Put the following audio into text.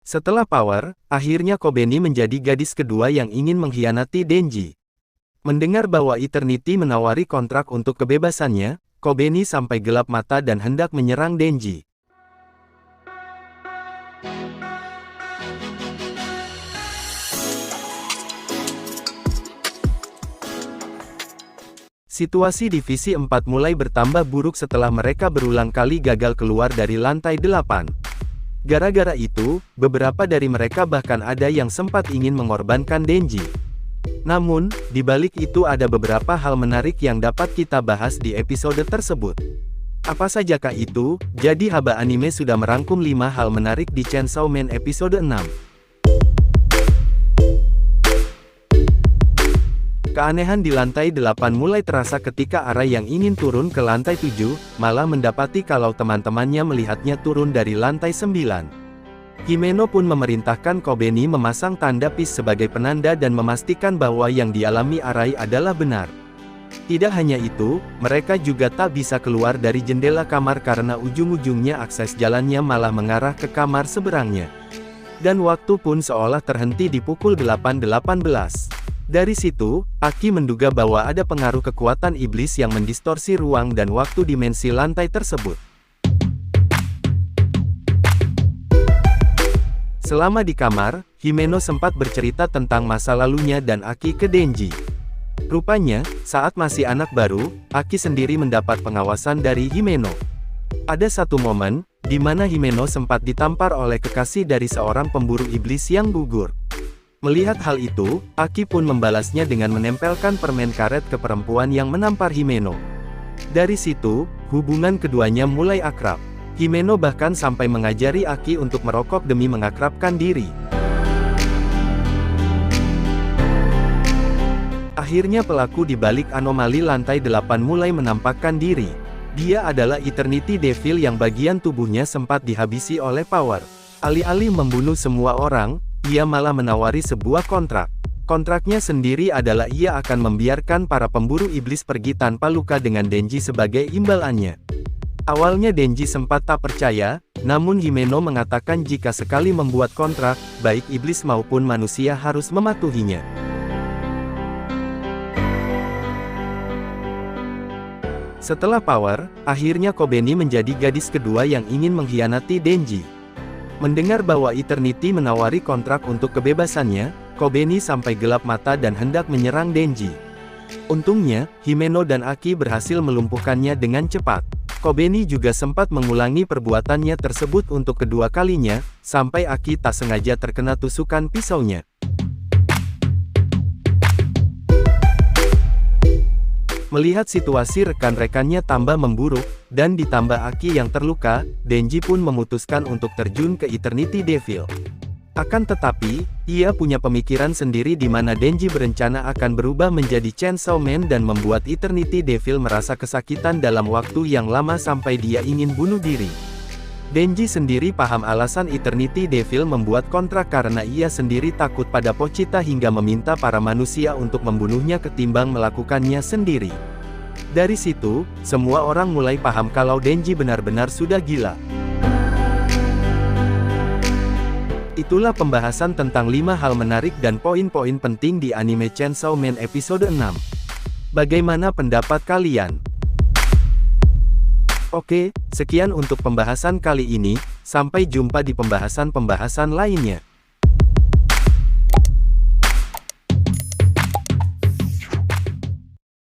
Setelah Power, akhirnya Kobeni menjadi gadis kedua yang ingin mengkhianati Denji. Mendengar bahwa Eternity menawari kontrak untuk kebebasannya, Kobeni sampai gelap mata dan hendak menyerang Denji. Situasi Divisi 4 mulai bertambah buruk setelah mereka berulang kali gagal keluar dari lantai 8. Gara-gara itu, beberapa dari mereka bahkan ada yang sempat ingin mengorbankan Denji. Namun, di balik itu ada beberapa hal menarik yang dapat kita bahas di episode tersebut. Apa sajakah itu? Jadi Haba Anime sudah merangkum 5 hal menarik di Chainsaw Man episode 6. Keanehan di lantai 8 mulai terasa ketika Arai yang ingin turun ke lantai 7, malah mendapati kalau teman-temannya melihatnya turun dari lantai 9. Himeno pun memerintahkan Kobeni memasang tanda peace sebagai penanda dan memastikan bahwa yang dialami Arai adalah benar. Tidak hanya itu, mereka juga tak bisa keluar dari jendela kamar karena ujung-ujungnya akses jalannya malah mengarah ke kamar seberangnya. Dan waktu pun seolah terhenti di pukul 8.18. Dari situ, Aki menduga bahwa ada pengaruh kekuatan iblis yang mendistorsi ruang dan waktu dimensi lantai tersebut. Selama di kamar, Himeno sempat bercerita tentang masa lalunya dan Aki ke Denji. Rupanya, saat masih anak baru, Aki sendiri mendapat pengawasan dari Himeno. Ada satu momen, di mana Himeno sempat ditampar oleh kekasih dari seorang pemburu iblis yang gugur. Melihat hal itu, Aki pun membalasnya dengan menempelkan permen karet ke perempuan yang menampar Himeno. Dari situ, hubungan keduanya mulai akrab. Himeno bahkan sampai mengajari Aki untuk merokok demi mengakrabkan diri. Akhirnya pelaku di balik anomali lantai 8 mulai menampakkan diri. Dia adalah Eternity Devil yang bagian tubuhnya sempat dihabisi oleh Power. Alih-alih membunuh semua orang, ia malah menawari sebuah kontrak. Kontraknya sendiri adalah ia akan membiarkan para pemburu iblis pergi tanpa luka dengan Denji sebagai imbalannya. Awalnya Denji sempat tak percaya, namun Himeno mengatakan jika sekali membuat kontrak, baik iblis maupun manusia harus mematuhinya. Setelah Power, akhirnya Kobeni menjadi gadis kedua yang ingin mengkhianati Denji. Mendengar bahwa Eternity menawari kontrak untuk kebebasannya, Kobeni sampai gelap mata dan hendak menyerang Denji. Untungnya, Himeno dan Aki berhasil melumpuhkannya dengan cepat. Kobeni juga sempat mengulangi perbuatannya tersebut untuk kedua kalinya, sampai Aki tak sengaja terkena tusukan pisaunya. Melihat situasi rekan-rekannya tambah memburuk, dan ditambah Aki yang terluka, Denji pun memutuskan untuk terjun ke Eternity Devil. Akan tetapi, ia punya pemikiran sendiri di mana Denji berencana akan berubah menjadi Chainsaw Man dan membuat Eternity Devil merasa kesakitan dalam waktu yang lama sampai dia ingin bunuh diri. Denji sendiri paham alasan Eternity Devil membuat kontrak karena ia sendiri takut pada Pochita hingga meminta para manusia untuk membunuhnya ketimbang melakukannya sendiri. Dari situ, semua orang mulai paham kalau Denji benar-benar sudah gila. Itulah pembahasan tentang 5 hal menarik dan poin-poin penting di anime Chainsaw Man episode 6. Bagaimana pendapat kalian? Oke, sekian untuk pembahasan kali ini, sampai jumpa di pembahasan-pembahasan lainnya.